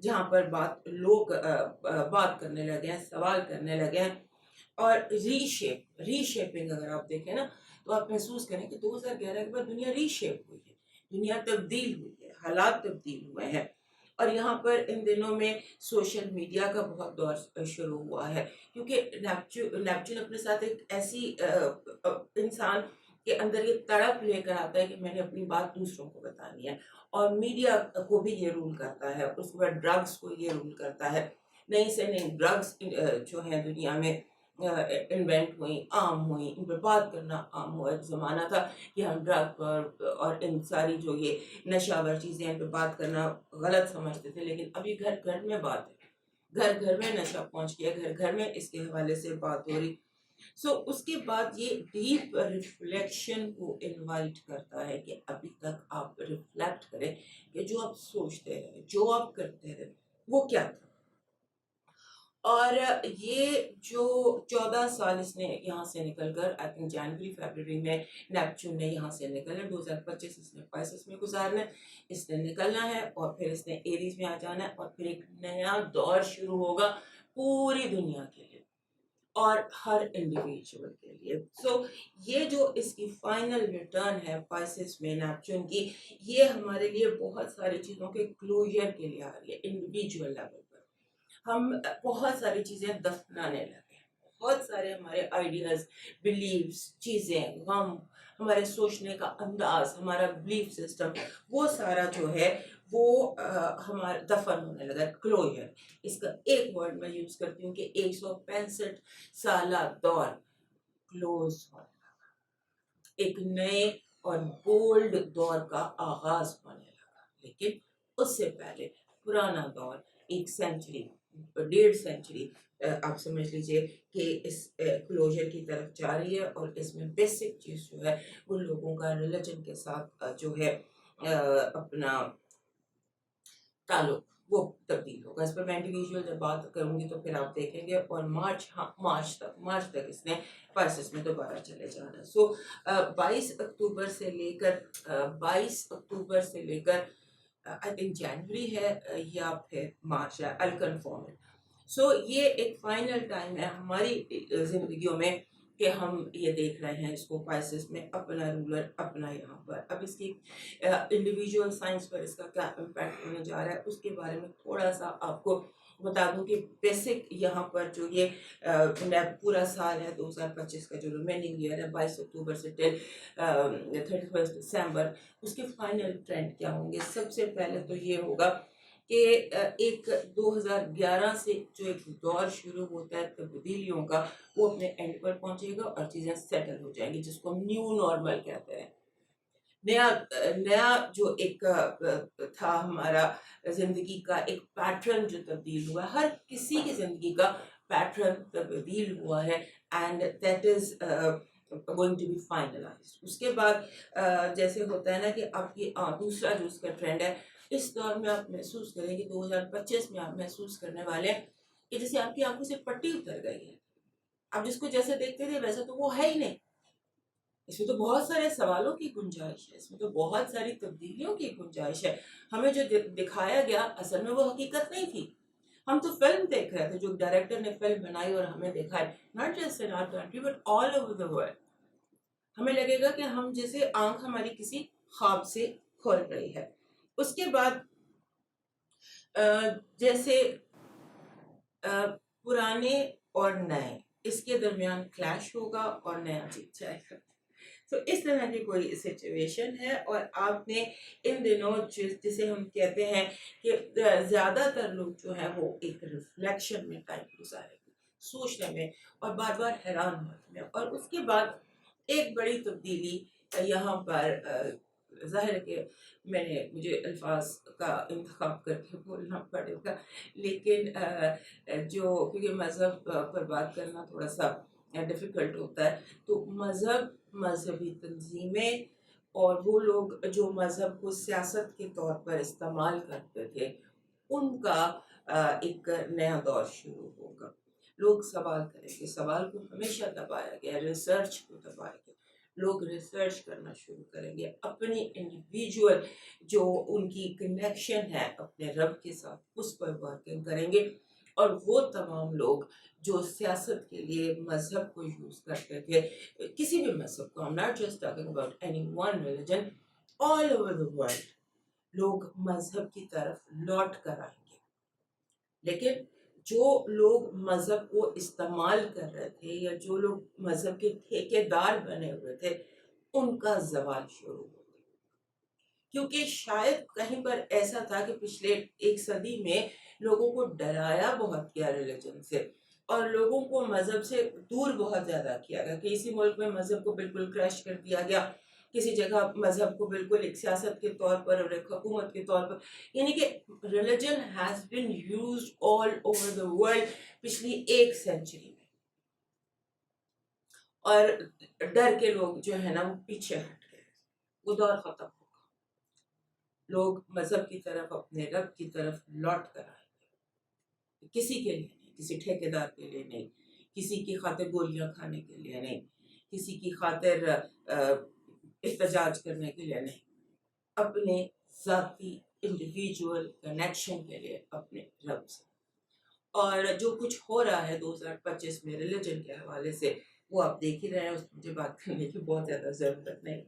جہاں پر لوگ بات کرنے لگے ہیں، سوال کرنے لگے ہیں. اور ری شیپنگ اگر آپ دیکھیں نا تو آپ محسوس کریں کہ 2011 کے بعد دنیا ری شیپ ہوئی ہے، دنیا تبدیل ہوئی ہے، حالات تبدیل ہوئے ہیں. اور یہاں پر ان دنوں میں سوشل میڈیا کا بہت دور شروع ہوا ہے، کیونکہ نیپچون اپنے ساتھ ایک ایسی انسان کے اندر یہ تڑپ لے کر آتا ہے کہ میں نے اپنی بات دوسروں کو بتانی ہے. اور میڈیا کو بھی یہ رول کرتا ہے، اس کے بعد ڈرگس کو یہ رول کرتا ہے. نئی سے نئی ڈرگس جو ہیں دنیا میں انوینٹ ہوئیں، عام ہوئیں، ان پہ بات کرنا عام ہوا. ایک زمانہ تھا کہ ہم ڈرگ پر اور ان ساری جو یہ نشہ چیزیں ان پہ بات کرنا غلط سمجھتے تھے، لیکن ابھی گھر گھر میں بات ہے، گھر گھر میں نشہ پہنچ گیا، گھر گھر میں اس کے حوالے سے بات ہو رہی. اس کے بعد یہ ڈیپ ریفلیکشن کو انوائٹ کرتا ہے کہ ابھی تک آپ ریفلیکٹ کریں کہ جو آپ سوچتے رہے، جو آپ کرتے رہے، وہ کیا تھا. اور یہ جو 14 سال اس نے یہاں سے نکل کر آئی تھنک جنوری فیبرری میں نیپچون نے یہاں سے نکلنا، 2025 اس نے پائسس میں گزارنا ہے، اس نے نکلنا ہے اور پھر اس نے ایریز میں آ جانا ہے اور پھر ایک نیا دور شروع ہوگا پوری دنیا کے لیے اور ہر انڈیویجول کے لیے. یہ جو اس کی فائنل ریٹرن ہے پائسس میں نیپچون کی، یہ ہمارے لیے بہت ساری چیزوں کے کلوجر کے لیے آ رہی ہے. انڈیویجول لیول پر ہم بہت ساری چیزیں دفنانے لگے ہیں، بہت سارے ہمارے آئیڈیاز، بلیفس، چیزیں، غم، ہمارے سوچنے کا انداز، ہمارا بلیف سسٹم، وہ سارا جو ہے وہ ہمارا دفن ہونے لگا. کلوجر اس کا ایک ورڈ میں یوز کرتی ہوں کہ 165 سالہ دور کلوز ہونے لگا، ایک نئے اور بولڈ دور کا آغاز ہونے لگا. لیکن اس سے پہلے پرانا دور، 1 سینچری، 1.5 سینچری آپ سمجھ لیجئے کہ اس کلوجر کی طرف جا رہی ہے. اور اس میں بیسک چیز جو ہے ان لوگوں کا ریلیجن کے ساتھ جو ہے اپنا تعلق وہ تبدیل ہوگا. اس پر میں انڈیویجول جب بات کروں گی تو پھر آپ دیکھیں گے. اور مارچ تک اس نے پائسس میں دوبارہ چلے جانا. 22 اکتوبر سے لے کر آئی تھنک جنوری ہے یا پھر مارچ ہے، الکنفارم ہے. یہ ایک فائنل ٹائم ہے ہماری زندگیوں میں کہ ہم یہ دیکھ رہے ہیں اس کو پائسس میں اپنا رولر اپنا یہاں پر. اب اس کی انڈیویجول سائنس پر اس کا کیا امپیکٹ ہونے جا رہا ہے اس کے بارے میں تھوڑا سا آپ کو بتا دوں کہ بیسک یہاں پر جو یہ پورا سال ہے 2025 کا جو ریمیننگ ایئر ہے 22 اکتوبر سے 31 دسمبر، اس کے فائنل ٹرینڈ کیا ہوں گے. سب سے پہلے تو یہ ہوگا کہ ایک 2011 سے جو ایک دور شروع ہوتا ہے تبدیلیوں کا، وہ اپنے اینڈ پر پہنچے گا اور چیزیں سیٹل ہو جائیں گی، جس کو ہم نیو نارمل کہتے ہیں. نیا جو ایک تھا ہمارا زندگی کا ایک پیٹرن جو تبدیل ہوا، ہر کسی کی زندگی کا پیٹرن تبدیل ہوا ہے. And that is going to be finalised. اس کے بعد جیسے ہوتا ہے نا کہ آپ کی دوسرا جو اس کا ٹرینڈ ہے، اس دور میں آپ محسوس کریں کہ 2025 میں آپ محسوس کرنے والے ہیں کہ جیسے آپ کی آنکھوں سے پٹی اتر گئی ہے. آپ جس کو جیسے دیکھتے تھے ویسا تو وہ ہے ہی نہیں. اس میں تو بہت سارے سوالوں کی گنجائش ہے، اس میں تو بہت ساری تبدیلیوں کی گنجائش ہے. ہمیں جو دکھایا گیا اصل میں وہ حقیقت نہیں تھی. ہم تو فلم دیکھ رہے تھے، جو ڈائریکٹر نے فلم بنائی اور ہمیں دکھائی، not just in our country but all over the world. ہمیں لگے گا کہ ہم جیسے آنکھ ہماری کسی خواب سے کھول رہی ہے. اس کے بعد جیسے پرانے اور نئے، اس کے درمیان کلیش ہوگا اور نیا جیت جائے گا. تو اس طرح کی کوئی سچویشن ہے. اور آپ نے ان دنوں جسے ہم کہتے ہیں کہ زیادہ تر لوگ جو ہیں وہ ایک ریفلیکشن میں ٹائم گزارے گے، سوچنے میں اور بار بار حیران ہونے میں. اور اس کے بعد ایک بڑی تبدیلی یہاں پر ظاہر ہے کہ مجھے الفاظ کا انتخاب کر کے بولنا پڑے گا، لیکن جو کیونکہ مذہب پر بات کرنا تھوڑا سا ڈیفیکلٹ ہوتا ہے، تو مذہبی تنظیمیں اور وہ لوگ جو مذہب کو سیاست کے طور پر استعمال کرتے تھے، ان کا ایک نیا دور شروع ہوگا. لوگ سوال کریں گے، سوال کو ہمیشہ دبایا گیا، ریسرچ کو دبایا گیا. لوگ ریسرچ کرنا شروع کریں گے، اپنی انڈیویجول جو ان کی کنیکشن ہے اپنے رب کے ساتھ اس پر ورکنگ کریں گے، اور وہ تمام لوگ جو سیاست کے لیے مذہب کو یوز کرتے تھے، کسی بھی مذہب کو، I'm not just talking about any one religion, all over the world لوگ مذہب کی طرف لوٹ کر آئیں گے. لیکن جو لوگ مذہب کو استعمال کر رہے تھے یا جو لوگ مذہب کے ٹھیکیدار بنے ہوئے تھے ان کا زوال شروع ہو گیا، کیونکہ شاید کہیں پر ایسا تھا کہ پچھلے 1 صدی میں لوگوں کو ڈرایا بہت گیا ریلیجن سے، اور لوگوں کو مذہب سے دور بہت زیادہ کیا گیا. کہ اسی ملک میں مذہب کو بالکل کریش کر دیا گیا، کسی جگہ مذہب کو بالکل ایک سیاست کے طور پر اور ایک حکومت کے طور پر، یعنی کہ religion has been used all over the world پچھلی 1 سینچری میں. اور ڈر کے لوگ جو ہے نا وہ پیچھے ہٹ گئے، وہ دور ختم ہوگا. لوگ مذہب کی طرف، اپنے رب کی طرف لوٹ کر آئیں گے، کسی کے لیے نہیں، کسی ٹھیکیدار کے لیے نہیں، کسی کی خاطر گولیاں کھانے کے لیے نہیں، کسی کی خاطر احتجاج کرنے کے لیے نہیں، اپنے ذاتی انڈیویجول کنیکشن کے لیے اپنے رب سے. اور جو کچھ ہو رہا ہے 2025 میں ریلیجن کے حوالے سے وہ آپ دیکھ ہی رہے ہیں، اس مجھے بات کرنے کی بہت زیادہ ضرورت نہیں.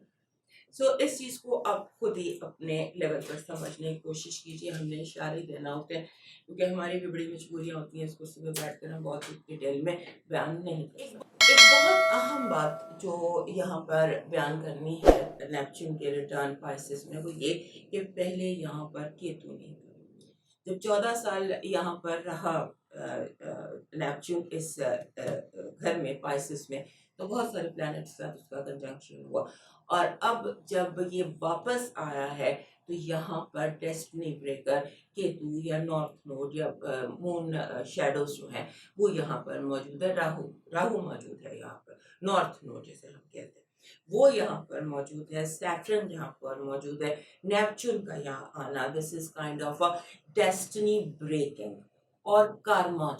اس چیز کو آپ خود ہی اپنے لیول پر سمجھنے کی کوشش کیجیے. ہم نے اشارے دینا ہوتے ہیں کیونکہ ہماری بھی بڑی مجبوریاں ہوتی ہیں، اس کو صبح بیٹھ کر ہم بہت ڈیٹیل میں بیان نہیں کر سکتے. ایک بہت اہم بات جو یہاں پر بیان کرنی ہے نیپچون کے ریٹرن پائسس میں، وہ یہ کہ پہلے یہاں پر کیتو نہیں تھا. جب 14 سال یہاں پر رہا نیپچون اس گھر میں پائسس میں، تو بہت سارے پلانٹ کے ساتھ اس کا کنجنکشن ہوا. اور اب جب یہ واپس آیا ہے تو یہاں پر ڈیسٹنی بریکر کیتو یا نارتھ نوڈ یا مون شیڈوز جو ہیں وہ یہاں پر موجود ہے. راہو موجود ہے یہاں پر، نارتھ نوڈ جیسے ہم کہتے ہیں وہ یہاں پر موجود ہے. سیٹرن یہاں پر موجود ہے. نیپچون کا یہاں آنا، this is kind of destiny breaking اور کارما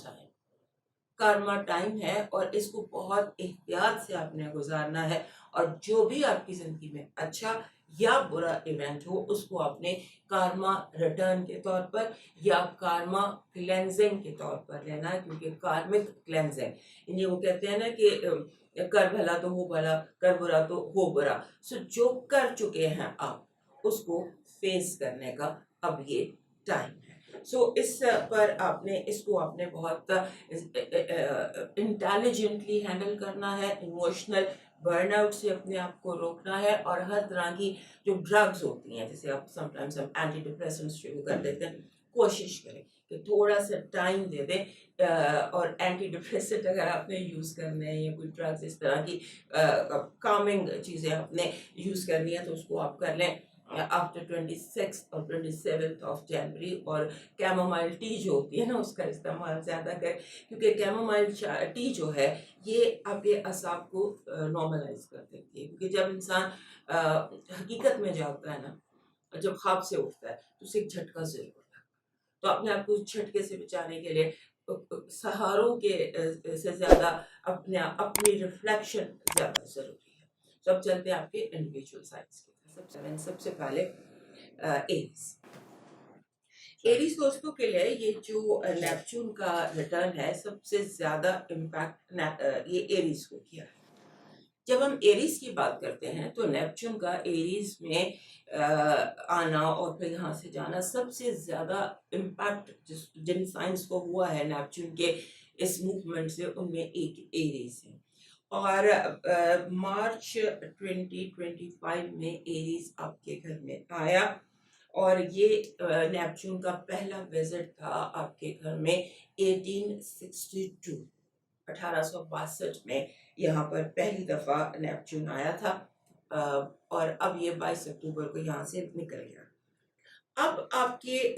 ٹائم ہے، اور اس کو بہت احتیاط سے آپ نے گزارنا ہے. اور جو بھی آپ کی زندگی میں اچھا یا برا ایونٹ ہو اس کو آپ نے کارما ریٹرن کے طور پر یا کارما کلینزنگ کے طور پر لینا ہے. کیونکہ کارمک کلینزنگ، یعنی وہ کہتے ہیں نا کہ کر بھلا تو ہو بھلا، کر برا تو ہو برا. جو کر چکے ہیں آپ اس کو فیس کرنے کا اب یہ ٹائم ہے. اس پر اس کو آپ نے بہت انٹیلیجنٹلی ہینڈل کرنا ہے. ایموشنل برن آؤٹ سے اپنے آپ کو روکنا ہے، اور ہر طرح کی جو ڈرگز ہوتی ہیں، جیسے آپ سم ٹائمز ہم اینٹی ڈپریسنٹس شروع کر دیتے ہیں، کوشش کریں کہ تھوڑا سا ٹائم دے دیں. اور اینٹی ڈپریسنٹ اگر آپ نے یوز کرنے ہیں یا کوئی ڈرگز اس طرح کی کامنگ چیزیں آپ نے یوز کرنی ہے تو اس کو آپ کر لیں آفٹر 26 اور 27 آف جنوری. اور کیمومائل ٹی جو ہوتی ہے نا اس کا استعمال زیادہ کریں، کیونکہ کیمومائل ٹی جو ہے یہ آپ کے اعصاب کو نارملائز کر دیتی ہے. کیونکہ جب انسان حقیقت میں جاگتا ہے نا، جب خواب سے اٹھتا ہے تو اسے ایک جھٹکا ضرور ہوتا ہے. تو اپنے آپ کو جھٹکے سے بچانے کے لیے سہاروں کے سے زیادہ اپنی ریفلیکشن زیادہ ضروری ہے. اب چلتے ہیں آپ کے انڈیویجول سائنس کی. سب سے پہلے ایریز دوستوں کے لیے یہ جو نیپچون کا ریٹرن ہے سب سے زیادہ امپیکٹ یہ ایریز کو کیا ہے. جب ہم ایریز کی بات کرتے ہیں تو نیپچون کا ایریز میں آنا اور پھر یہاں سے جانا سب سے زیادہ امپیکٹ جن سائنس کو ہوا ہے نیپچون کے اس موومنٹ سے، ان میں ایک ایریز ہے. اور مارچ 2025 میں ایریز آپ کے گھر میں آیا، اور یہ نیپچون کا پہلا وزٹ تھا آپ کے گھر میں 1862 میں یہاں پر پہلی دفعہ نیپچون آیا تھا. اور اب یہ 22 اکتوبر کو یہاں سے نکل گیا. اب آپ کے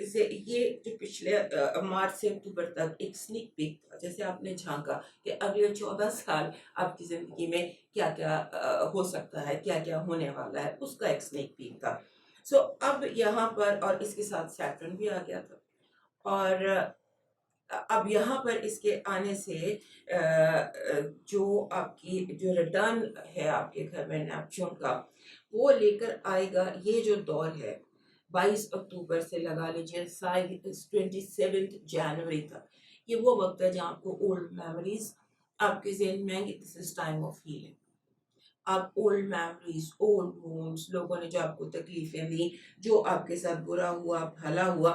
یہ جو پچھلے مارچ سے اکتوبر تک ایک سنیک پیک تھا، جیسے آپ نے جھانکا کہ اگلے 14 سال آپ کی زندگی میں کیا کیا ہو سکتا ہے، کیا کیا ہونے والا ہے، اس کا ایک سنیک پیک تھا. اب یہاں پر اور اس کے ساتھ سیٹرن بھی آ گیا تھا. اور اب یہاں پر اس کے آنے سے جو آپ کی جو ریٹرن ہے آپ کے گھر میں نیپچون کا، وہ لے کر آئے گا یہ جو دور ہے 22 اکتوبر سے لگا لیجیے 27 جنوری تک. یہ وہ وقت ہے جہاں آپ کو اولڈ میموریز آپ کے ذہن میں آئیں گی. دس از ٹائم آف ہیلنگ. آپ اولڈ میموریز، اولڈ وونڈس، لوگوں نے جو آپ کو تکلیفیں دی، جو آپ کے ساتھ برا ہوا بھلا ہوا،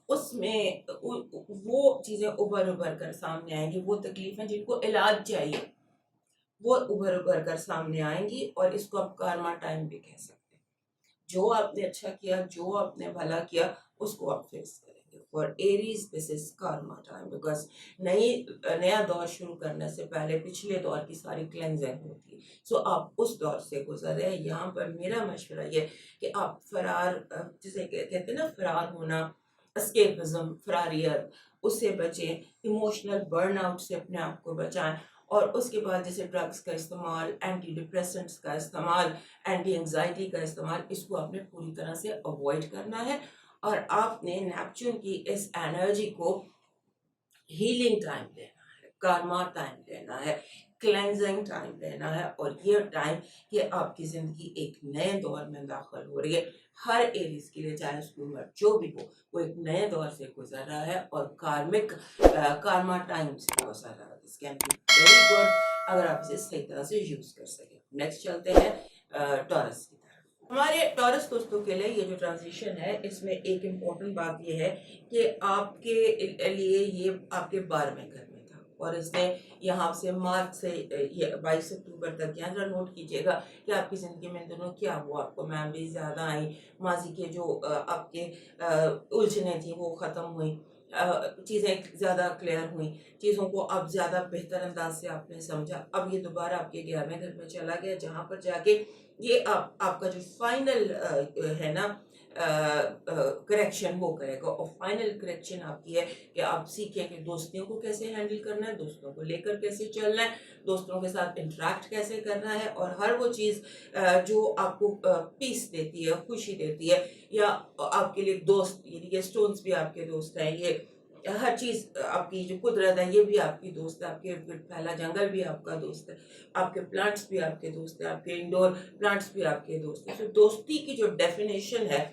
اس میں وہ چیزیں ابھر کر سامنے آئیں گی. وہ تکلیفیں جن کو علاج چاہیے وہ ابھر کر سامنے آئیں گی، اور اس کو آپ کارما ٹائم بھی کہہ سکتے ہیں. جو آپ نے اچھا کیا، جو آپ نے بھلا کیا، اس کو آپ فیس کریں گے. For arrays this is karma time, because نیا دور شروع کرنے سے پہلے پچھلے دور کی ساری کلینزنگ ہوتی ہے. سو آپ اس دور سے گزر رہے ہیں. یہاں پر میرا مشورہ یہ کہ آپ فرار، جسے کہتے ہیں نا فرار ہونا، اسکیپزم، فراریت، اس سے بچیں. ایموشنل برن آؤٹ سے اپنے آپ کو بچائیں. اور اس کے بعد جیسے ڈرگس کا استعمال، اینٹی ڈپریسنٹس کا استعمال، اینٹی انگزائٹی کا استعمال، اس کو آپ نے پوری طرح سے اوائڈ کرنا ہے. اور آپ نے نیپچون کی اس انرجی کو ہیلنگ ٹائم لینا ہے، کارما ٹائم لینا ہے، کلینزنگ ٹائم لینا ہے. اور یہ ٹائم کہ آپ کی زندگی ایک نئے دور میں داخل ہو رہی ہے. ہر ایریز کے لیے، چاہے اس کی عمر جو بھی ہو، وہ ایک نئے دور سے گزر رہا ہے اور کارما ٹائم سے گزر رہا ہے. This can be very good اگر آپ اسے صحیح طرح سے یوز کر سکیں. نیکسٹ چلتے ہیں ٹورس کی طرف. ہمارے ٹورس دوستوں کے لیے یہ جو ٹرانزیشن ہے، اس میں ایک امپورٹنٹ بات یہ ہے کہ آپ کے لیے یہ آپ کے 12ویں گھر میں تھا، اور اس نے یہاں سے مارچ سے 22 اکتوبر تک یہاں نوٹ کیجیے گا کہ آپ کی زندگی میں دونوں کیا ہوا. آپ کو میموریز زیادہ آئیں، ماضی کے جو آپ کے الجھنیں تھیں وہ ختم ہوئیں، چیزیں زیادہ کلیئر ہوئیں، چیزوں کو اب زیادہ بہتر انداز سے آپ نے سمجھا. اب یہ دوبارہ آپ کے 11ویں گھر میں چلا گیا، جہاں پر جا کے یہ آپ کا جو فائنل ہے نا کریکشن وہ کرے گا. اور فائنل کریکشن آپ کی ہے کہ آپ سیکھیں کہ دوستیوں کو کیسے ہینڈل کرنا ہے، دوستوں کو لے کر کیسے چلنا ہے، دوستوں کے ساتھ انٹریکٹ کیسے کرنا ہے. اور ہر وہ چیز جو آپ کو پیس دیتی ہے، خوشی دیتی ہے، یا آپ کے لیے دوست، یعنی یہ سٹونز بھی آپ کے دوست ہیں، یہ ہر چیز آپ کی جو قدرت ہے یہ بھی آپ کی دوست ہے، آپ کے پھیلا جنگل بھی آپ کا دوست ہے، آپ کے پلانٹس بھی آپ کے دوست ہیں، آپ کے انڈور پلانٹس بھی آپ کے دوست ہیں. تو دوستی کی جو ڈیفینیشن ہے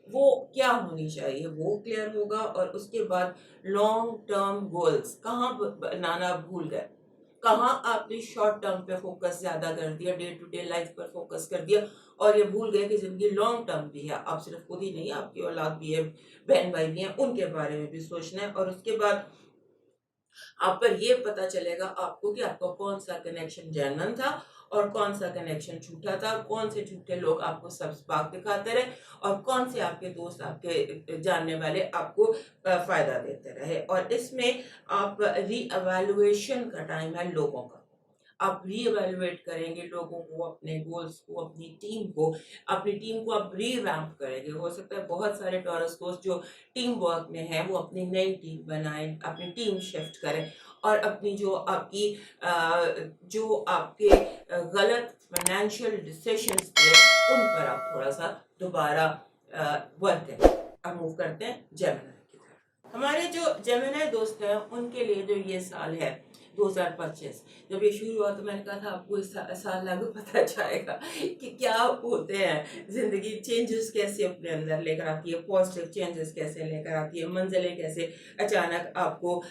وہ کیا ہونی چاہیے وہ کلیئر ہوگا. اور اس کے بعد لانگ ٹرم گولز کہاں بنانا بھول گئے، کہاں آپ نے شارٹ ٹرم پہ فوکس زیادہ کر دیا، ڈے ٹو ڈے لائف پر فوکس کر دیا، اور یہ بھول گئے کہ زندگی لانگ ٹرم بھی ہے. آپ صرف خود ہی نہیں، آپ کی اولاد بھی ہے، بہن بھائی بھی ہیں، ان کے بارے میں بھی سوچنا ہے. اور اس کے بعد آپ پر یہ پتا چلے گا آپ کو کہ آپ کا کون سا کنیکشن جینون تھا اور کون سا کنیکشن جھوٹا تھا، کون سے جھوٹے لوگ آپ کو سبز باغ دکھاتے رہے، اور کون سے آپ کے دوست، آپ کے جاننے والے آپ کو فائدہ دیتے رہے. اور اس میں آپ ری ایویلویشن کا ٹائم ہے لوگوں کا. آپ ری ایویلویٹ کریں گے لوگوں کو، اپنے گولز کو، اپنی ٹیم کو آپ ری ویمپ کریں گے. ہو سکتا ہے بہت سارے ٹورس دوست جو ٹیم ورک میں ہیں وہ اپنی نئی ٹیم بنائیں، اپنی ٹیم شفٹ کریں، اور اپنی جو آپ کے غلط فائنینشیل ڈیسیشنز تھے ان پر آپ تھوڑا سا دوبارہ ورک کریں. اب موو کرتے ہیں جیمنائی کی طرف. ہمارے جو جیمنائی دوست ہیں ان کے لیے جو یہ سال ہے 2025، جب یہ شروع ہوا تو میں نے کہا تھا آپ کو اس سال لگو پتہ چلے گا کہ کیا ہوتے ہیں زندگی، چینجز کیسے اپنے اندر لے کر آتی ہے، پازیٹیو چینجز کیسے لے کر آتی ہے، منزلیں کیسے اچانک آپ کو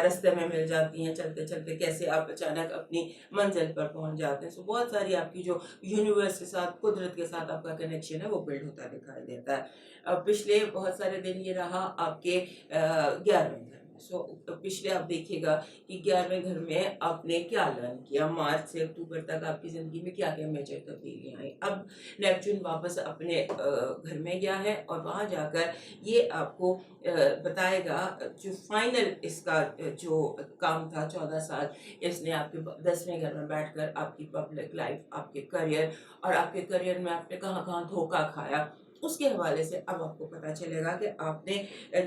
رستے میں مل جاتی ہیں، چلتے چلتے کیسے آپ اچانک اپنی منزل پر پہنچ جاتے ہیں. سو بہت ساری آپ کی جو یونیورس کے ساتھ، قدرت کے ساتھ آپ کا کنیکشن ہے وہ بلڈ ہوتا دکھائی دیتا ہے. پچھلے بہت سارے دن یہ رہا آپ کے 11ویں گھر. سو پچھلے آپ دیکھیے گا کہ 11ویں گھر میں آپ نے کیا لرن کیا، مارچ سے اکتوبر تک آپ کی زندگی میں کیا کیا میجر تبدیلیاں آئیں. اب نیپچون واپس اپنے گھر میں گیا ہے، اور وہاں جا کر یہ آپ کو بتائے گا جو فائنل اس کا جو کام تھا 14 سال، اس نے آپ کے 10ویں گھر میں بیٹھ کر آپ کی پبلک لائف، آپ کے کریئر، اور آپ کے کریئر میں آپ نے کہاں کہاں دھوکہ کھایا، اس کے حوالے سے اب آپ کو پتا چلے گا کہ آپ نے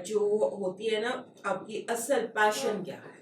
جو ہوتی ہے نا آپ کی اصل پیشن کیا ہے،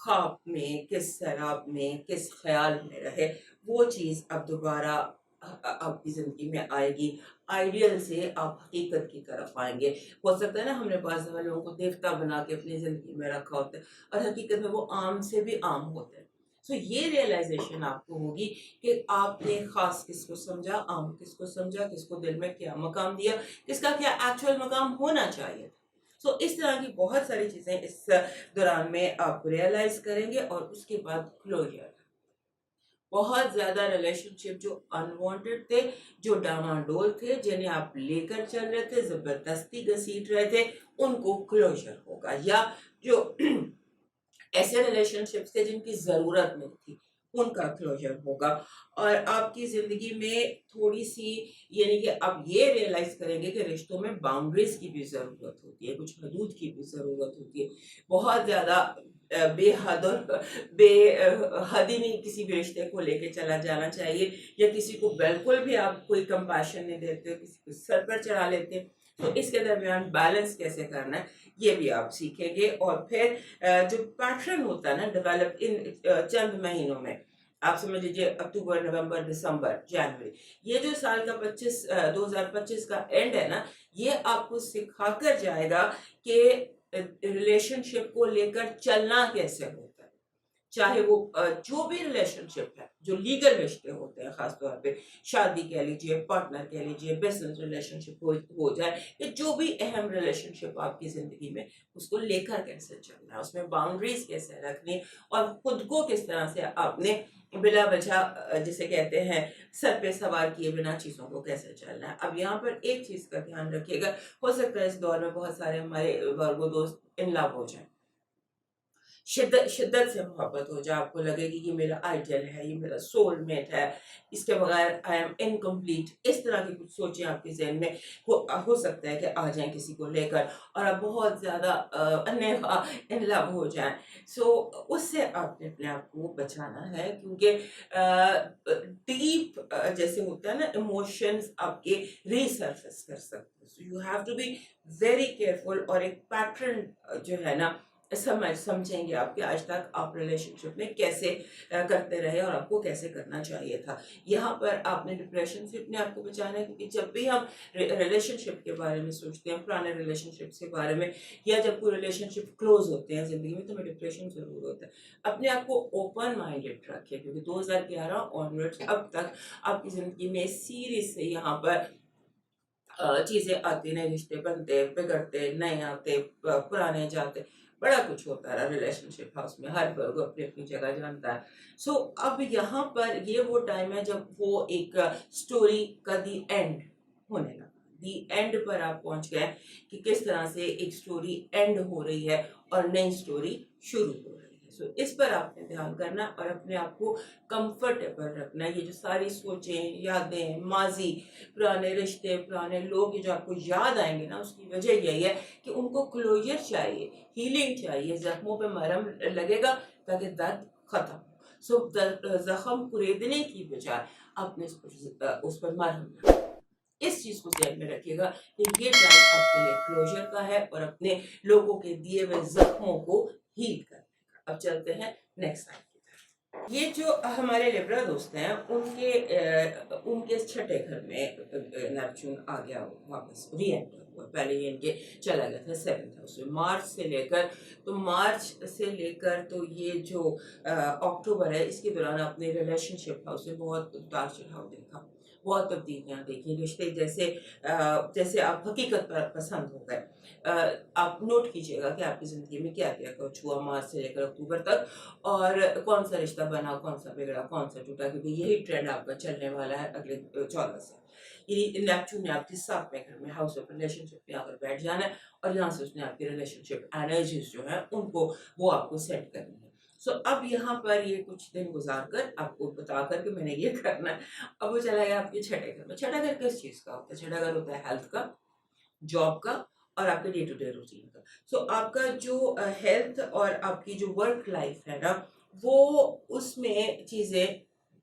خواب میں, کس سراب میں, کس خیال میں رہے, وہ چیز اب دوبارہ آپ کی زندگی میں آئے گی. آئیڈیل سے آپ حقیقت کی طرف آئیں گے. ہو سکتا ہے نا ہم نے بعض دفعہ لوگوں کو دیوتا بنا کے اپنی زندگی میں رکھا ہوتا ہے اور حقیقت میں وہ عام سے بھی عام ہوتے ہیں. سو یہ ریئلائزیشن آپ کو ہوگی کہ آپ نے خاص کس کو سمجھا, عام کس کو سمجھا, کس کو دل میں کیا مقام دیا, کس کا کیا ایکچوئل مقام ہونا چاہیے. سو اس طرح کی بہت ساری چیزیں اس دوران میں آپ ریئلائز کریں گے. اور اس کے بعد کلوجر. بہت زیادہ ریلیشن شپ جو انوانٹڈ تھے, جو ڈاماڈول تھے, جنہیں آپ لے کر چل رہے تھے, زبردستی گھسیٹ رہے تھے, ان کو کلوجر ہوگا. یا جو ایسے ریلیشن شپس تھے جن کی ضرورت نہیں تھی, ان کا کلوجر ہوگا. اور آپ کی زندگی میں تھوڑی سی, یعنی کہ آپ یہ ریئلائز کریں گے کہ رشتوں میں باؤنڈریز کی بھی ضرورت ہوتی ہے, کچھ حدود کی بھی ضرورت ہوتی ہے. بہت زیادہ بے حد اور بے حد ہی نہیں کسی بھی رشتے کو لے کے چلا جانا چاہیے, یا کسی کو بالکل بھی آپ کوئی کمپیشن نہیں دیتے, کسی کو سر پر چڑھا لیتے. تو اس کے درمیان بیلنس کیسے کرنا ہے یہ بھی آپ سیکھیں گے. اور پھر جو پیٹرن ہوتا ہے نا ڈیولپ ان چند مہینوں میں, آپ سمجھ لیجیے اکتوبر, نومبر, دسمبر, جنوری, یہ جو سال کا 2025 کا اینڈ ہے نا, یہ آپ کو سکھا کر جائے گا کہ ریلیشن شپ کو لے کر چلنا کیسے ہوتا ہے. چاہے وہ جو بھی ریلیشن شپ ہے, جو لیگل رشتے ہوتے ہیں, خاص طور پہ شادی کہہ لیجیے, پارٹنر کہہ لیجیے, بزنس ریلیشن شپ ہو جائے, یا جو بھی اہم ریلیشن شپ آپ کی زندگی میں, اس کو لے کر کیسے چلنا ہے, اس میں باؤنڈریز کیسے رکھنی, اور خود کو کس طرح سے آپ نے بلا وجہ جسے کہتے ہیں سر پہ سوار کیے بنا چیزوں کو کیسے چلنا ہے. اب یہاں پر ایک چیز کا دھیان رکھیے گا, ہو سکتا ہے اس دور میں بہت سارے ہمارے ورگو دوست ان لو ہو جائیں, شدت سے محبت ہو جائے, آپ کو لگے گی یہ میرا آئیڈیل ہے, یہ میرا سول میٹ ہے, اس کے بغیر آئی ایم انکمپلیٹ. اس طرح کی کچھ سوچیں آپ کے ذہن میں ہو سکتا ہے کہ آ جائیں کسی کو لے کر, اور آپ بہت زیادہ ان لو ہو جائیں. سو اس سے آپ نے اپنے آپ کو بچانا ہے, کیونکہ ڈیپ جیسے ہوتا ہے نا ایموشنز آپ کے ریسرفیس کر سکتے ہیں. So you have to be very careful. اور ایک پیٹرن جو ہے نا سمجھیں گے آپ کہ آج تک آپ ریلیشن شپ میں کیسے کرتے رہے اور آپ کو کیسے کرنا چاہیے تھا. یہاں پر آپ نے ڈپریشن سے اپنے آپ کو بچانا ہے, کیونکہ جب بھی ہم ریلیشن شپ کے بارے میں سوچتے ہیں, پرانے ریلیشن شپس کے بارے میں, یا جب کوئی ریلیشن شپ کلوز ہوتے ہیں زندگی میں, تو ہمیں ڈپریشن ضرور ہوتا ہے. اپنے آپ کو اوپن مائنڈیڈ رکھیں, کیونکہ 2011 آنورڈ اب تک آپ کی زندگی میں سیریز سے یہاں پر چیزیں آتی, نئے رشتے بنتے, بگڑتے, نئے آتے, پرانے جاتے, بڑا کچھ ہوتا رہا ریلیشن شپ ہاؤس میں. ہر کوئی اپنی اپنی جگہ جانتا ہے. سو اب یہاں پر یہ وہ ٹائم ہے جب وہ ایک سٹوری کا دی اینڈ ہونے لگا. دی اینڈ پر آپ پہنچ گئے کہ کس طرح سے ایک سٹوری اینڈ ہو رہی ہے اور نئی سٹوری شروع ہو رہی ہے. سو اس پر آپ نے دھیان کرنا اور اپنے آپ کو کمفرٹیبل رکھنا. یہ جو ساری سوچیں, یادیں, ماضی, پرانے رشتے, پرانے لوگ جو آپ کو یاد آئیں گے نا, اس کی وجہ یہی ہے کہ ان کو کلوجر چاہیے, ہیلنگ چاہیے. زخموں پہ مرہم لگے گا تاکہ درد ختم ہو. سو زخم کریدنے کی بجائے آپ نے اس پر مرہم لگا. اس چیز کو ذہن میں رکھیے گا کہ یہ ٹائم آپ کے لیے کلوجر کا ہے اور اپنے لوگوں کے دیے ہوئے زخموں کو ہیل کرنے کا. اب چلتے ہیں نیکسٹ ٹائم. یہ جو ہمارے لیبرا دوست ہیں, ان کے چھٹے گھر میں نیپچون آ گیا واپس, ری اینٹر ہوا. پہلے یہ ان کے چلا گیا تھا 7th ہاؤس میں, مارچ سے لے کر تو یہ جو اکتوبر ہے, اس کے دوران اپنے ریلیشن شپ ہاؤس میں بہت اتار چڑھاؤ دیکھا, بہت تبدیلیاں دیکھی. رشتے جیسے آپ حقیقت پر پسند ہو گئے. آپ نوٹ کیجئے گا کہ آپ کی زندگی میں کیا کیا کچھ ہوا مارچ سے لے کر اکتوبر تک, اور کون سا رشتہ بنا, کون سا بگڑا, کون سا ٹوٹا, کیونکہ یہی ٹرینڈ آپ کا چلنے والا ہے اگلے 14 سال. یعنی نیپچون نے آپ کے 7ویں گھر میں ہاؤس آف ریلیشن شپ میں آ کر بیٹھ جانا ہے, اور یہاں سے اس نے آپ کی ریلیشن شپ انرجیز جو ہیں ان کو وہ آپ کو سیٹ کرنی ہے. سو اب یہاں پر یہ کچھ دن گزار کر آپ کو بتا کر کہ میں نے یہ کرنا ہے, اب وہ چلا گیا آپ کے چھٹے گھر میں. چھٹا گھر کس چیز کا ہوتا ہے؟ چھٹا گھر ہوتا ہے ہیلتھ کا, جاب کا, اور آپ کے ڈے ٹو ڈے روٹین کا. سو آپ کا جو ہیلتھ اور آپ کی جو ورک لائف ہے نا, وہ اس میں چیزیں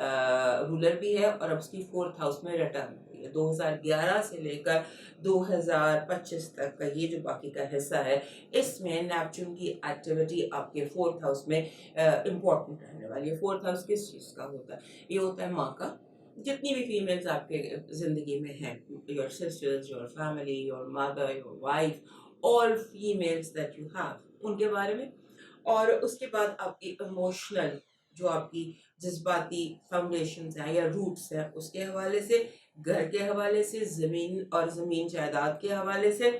رولر بھی ہے اور اب اس کی 4th ہاؤس میں ریٹرن ہوئی ہے. 2011 سے لے کر 2025 تک کا یہ جو باقی کا حصہ ہے اس میں نیپچون کی ایکٹیویٹی آپ کے 4th ہاؤس میں امپورٹنٹ رہنے والی ہے. 4th ہاؤس کس چیز کا ہوتا ہے؟ یہ ہوتا ہے ماں کا. جتنی بھی فیمیلز آپ کے زندگی میں ہیں, your sisters, your family, your mother, your wife, all females that you have, ان کے بارے میں. اور اس کے بعد آپ کی ایموشنل جو آپ کی جذباتی فاؤنڈیشنز ہیں یا روٹس ہیں اس کے حوالے سے, گھر کے حوالے سے, زمین اور زمین جائیداد کے حوالے سے,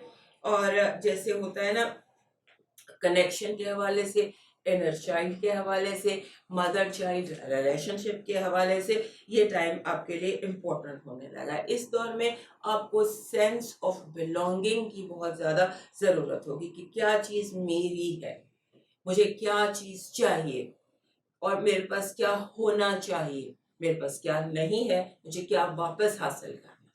اور جیسے ہوتا ہے نا کنیکشن کے حوالے سے, انر چائلڈ کے حوالے سے, مدر چائلڈ ریلیشن شپ کے حوالے سے, یہ ٹائم آپ کے لیے امپورٹنٹ ہونے لگا ہے. اس دور میں آپ کو سینس آف بلونگنگ کی بہت زیادہ ضرورت ہوگی کہ کیا چیز میری ہے, مجھے کیا چیز چاہیے, اور میرے پاس کیا ہونا چاہیے, میرے پاس کیا نہیں ہے, مجھے کیا واپس حاصل کرنا.